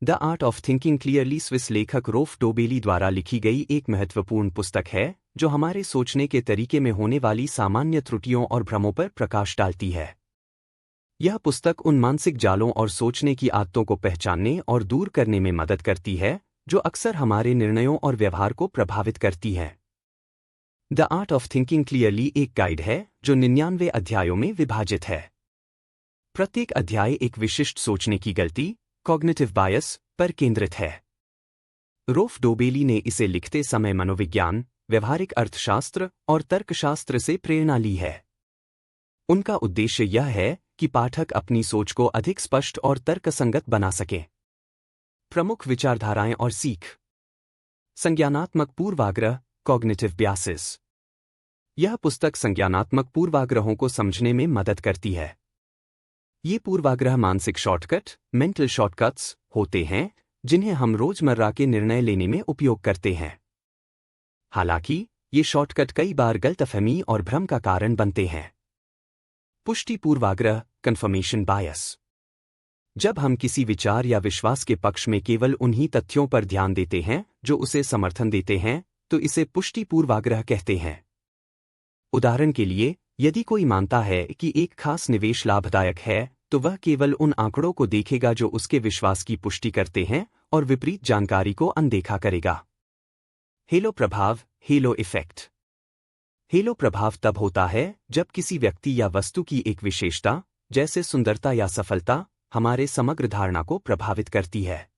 The art of thinking clearly Swiss लेखक Rolf डोबेली द्वारा लिखी गई एक महत्वपूर्ण पुस्तक है जो हमारे सोचने के तरीके में होने वाली सामान्य त्रुटियों और भ्रमों पर प्रकाश डालती है। यह पुस्तक उन मानसिक जालों और सोचने की आदतों को पहचानने और दूर करने में मदद करती है जो अक्सर हमारे निर्णयों और व्यवहार को प्रभावित करती हैं। The art of thinking clearly एक गाइड है जो 99 अध्यायों में विभाजित है। प्रत्येक अध्याय एक विशिष्ट सोचने की गलती कॉग्निटिव बायस पर केंद्रित है। रोल्फ डोबेली ने इसे लिखते समय मनोविज्ञान, व्यवहारिक अर्थशास्त्र और तर्कशास्त्र से प्रेरणा ली है। उनका उद्देश्य यह है कि पाठक अपनी सोच को अधिक स्पष्ट और तर्कसंगत बना सके। प्रमुख विचारधाराएं और सीख। संज्ञानात्मक पूर्वाग्रह कॉग्निटिव बायसेस। यह पुस्तक संज्ञानात्मक पूर्वाग्रहों को समझने में मदद करती है। ये पूर्वाग्रह मानसिक शॉर्टकट मेंटल शॉर्टकट्स होते हैं जिन्हें हम रोजमर्रा के निर्णय लेने में उपयोग करते हैं। हालांकि ये शॉर्टकट कई बार गलतफहमी और भ्रम का कारण बनते हैं। पुष्टि पूर्वाग्रह कंफर्मेशन बायस। जब हम किसी विचार या विश्वास के पक्ष में केवल उन्हीं तथ्यों पर ध्यान देते हैं जो उसे समर्थन देते हैं तो इसे पुष्टि पूर्वाग्रह कहते हैं। उदाहरण के लिए, यदि कोई मानता है कि एक खास निवेश लाभदायक है तो वह केवल उन आंकड़ों को देखेगा जो उसके विश्वास की पुष्टि करते हैं और विपरीत जानकारी को अनदेखा करेगा। हेलो प्रभाव हेलो इफेक्ट। हेलो प्रभाव तब होता है जब किसी व्यक्ति या वस्तु की एक विशेषता जैसे सुंदरता या सफलता हमारे समग्र धारणा को प्रभावित करती है।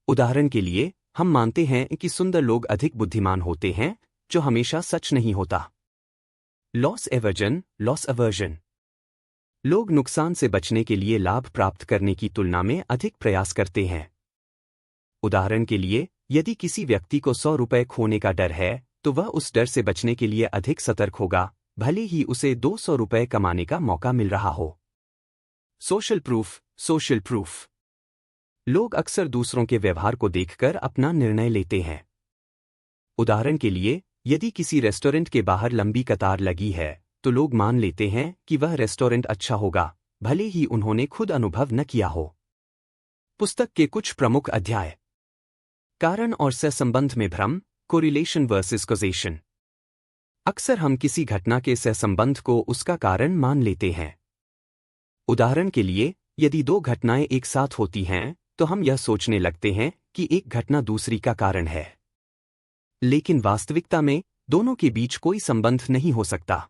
उदाहरण के लिए, हम मानते हैं कि सुंदर लोग अधिक बुद्धिमान होते हैं, जो हमेशा सच नहीं होता। Loss aversion. लोग नुकसान से बचने के लिए लाभ प्राप्त करने की तुलना में अधिक प्रयास करते हैं। उदाहरण के लिए, यदि किसी व्यक्ति को 100 रुपये खोने का डर है तो वह उस डर से बचने के लिए अधिक सतर्क होगा, भले ही उसे 200 रुपये कमाने का मौका मिल रहा हो। Social proof. लोग अक्सर दूसरों के व्यवहार को देखकर अपना निर्णय लेते हैं। उदाहरण के लिए, यदि किसी रेस्टोरेंट के बाहर लंबी कतार लगी है तो लोग मान लेते हैं कि वह रेस्टोरेंट अच्छा होगा, भले ही उन्होंने खुद अनुभव न किया हो। पुस्तक के कुछ प्रमुख अध्याय। कारण और सहसंबंध में भ्रम कोरिलेशन वर्सेस कॉजेशन। अक्सर हम किसी घटना के सहसंबंध को उसका कारण मान लेते हैं। उदाहरण के लिए, यदि दो घटनाएं एक साथ होती हैं तो हम यह सोचने लगते हैं कि एक घटना दूसरी का कारण है, लेकिन वास्तविकता में दोनों के बीच कोई संबंध नहीं हो सकता।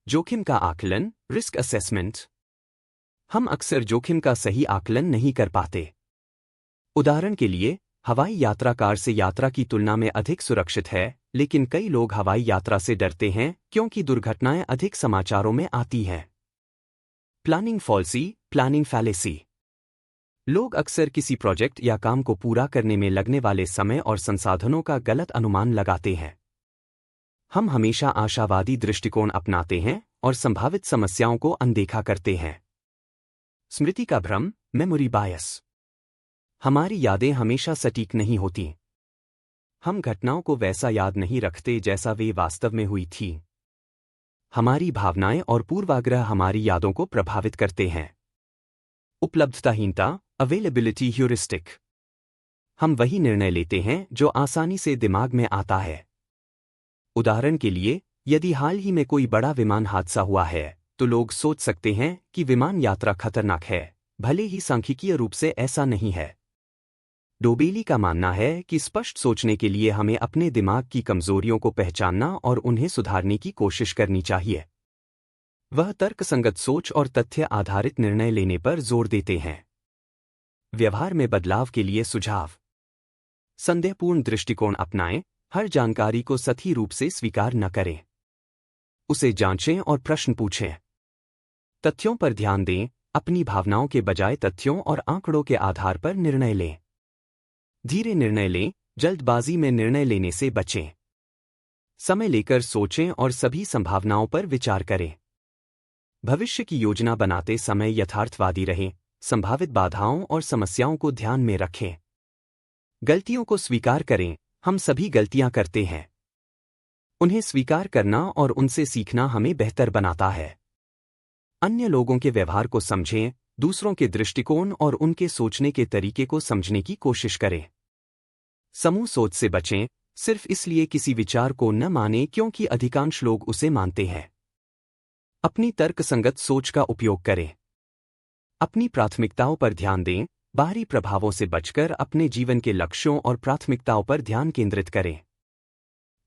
जोखिम का आकलन रिस्क असेसमेंट। हम अक्सर जोखिम का सही आकलन नहीं कर पाते। उदाहरण के लिए, हवाई यात्रा कार से यात्रा की तुलना में अधिक सुरक्षित है, लेकिन कई लोग हवाई यात्रा से डरते हैं क्योंकि दुर्घटनाएं अधिक समाचारों में आती हैं। Planning fallacy. लोग अक्सर किसी प्रोजेक्ट या काम को पूरा करने में लगने वाले समय और संसाधनों का गलत अनुमान लगाते हैं। हम हमेशा आशावादी दृष्टिकोण अपनाते हैं और संभावित समस्याओं को अनदेखा करते हैं। स्मृति का भ्रम मेमोरी बायस। हमारी यादें हमेशा सटीक नहीं होती। हम घटनाओं को वैसा याद नहीं रखते जैसा वे वास्तव में हुई थी। हमारी भावनाएं और पूर्वाग्रह हमारी यादों को प्रभावित करते हैं। उपलब्धताहीनता अवेलेबिलिटी ह्यूरिस्टिक। हम वही निर्णय लेते हैं जो आसानी से दिमाग में आता है। उदाहरण के लिए, यदि हाल ही में कोई बड़ा विमान हादसा हुआ है तो लोग सोच सकते हैं कि विमान यात्रा खतरनाक है, भले ही सांख्यिकीय रूप से ऐसा नहीं है। डोबेली का मानना है कि स्पष्ट सोचने के लिए हमें अपने दिमाग की कमजोरियों को पहचानना और उन्हें सुधारने की कोशिश करनी चाहिए। वह तर्कसंगत सोच और तथ्य आधारित निर्णय लेने पर जोर देते हैं। व्यवहार में बदलाव के लिए सुझाव। संदेहपूर्ण दृष्टिकोण अपनाएं। हर जानकारी को सही रूप से स्वीकार न करें। उसे जांचें और प्रश्न पूछें। तथ्यों पर ध्यान दें, अपनी भावनाओं के बजाय तथ्यों और आंकड़ों के आधार पर निर्णय लें। धीरे निर्णय लें, जल्दबाजी में निर्णय लेने से बचें। समय लेकर सोचें और सभी संभावनाओं पर विचार करें। भविष्य की योजना बनाते समय यथार्थवादी रहें, संभावित बाधाओं और समस्याओं को ध्यान में रखें। गलतियों को स्वीकार करें, हम सभी गलतियां करते हैं। उन्हें स्वीकार करना और उनसे सीखना हमें बेहतर बनाता है। अन्य लोगों के व्यवहार को समझें, दूसरों के दृष्टिकोण और उनके सोचने के तरीके को समझने की कोशिश करें। समूह सोच से बचें, सिर्फ इसलिए किसी विचार को न मानें क्योंकि अधिकांश लोग उसे मानते हैं। अपनी तर्कसंगत सोच का उपयोग करें। अपनी प्राथमिकताओं पर ध्यान दें, बाहरी प्रभावों से बचकर अपने जीवन के लक्ष्यों और प्राथमिकताओं पर ध्यान केंद्रित करें।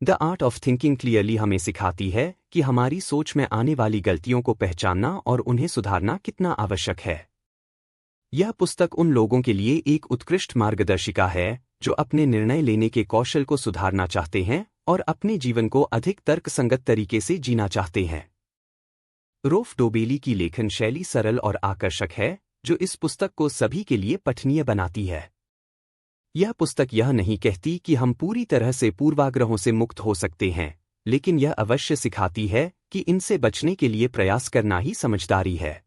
The art of thinking clearly हमें सिखाती है कि हमारी सोच में आने वाली गलतियों को पहचानना और उन्हें सुधारना कितना आवश्यक है। यह पुस्तक उन लोगों के लिए एक उत्कृष्ट मार्गदर्शिका है जो अपने निर्णय लेने के कौशल को सुधारना चाहते हैं और अपने जीवन को अधिक तर्कसंगत तरीके से जीना चाहते हैं। रोल्फ डोबेली की लेखन शैली सरल और आकर्षक है, जो इस पुस्तक को सभी के लिए पठनीय बनाती है। यह पुस्तक यह नहीं कहती कि हम पूरी तरह से पूर्वाग्रहों से मुक्त हो सकते हैं, लेकिन यह अवश्य सिखाती है कि इनसे बचने के लिए प्रयास करना ही समझदारी है।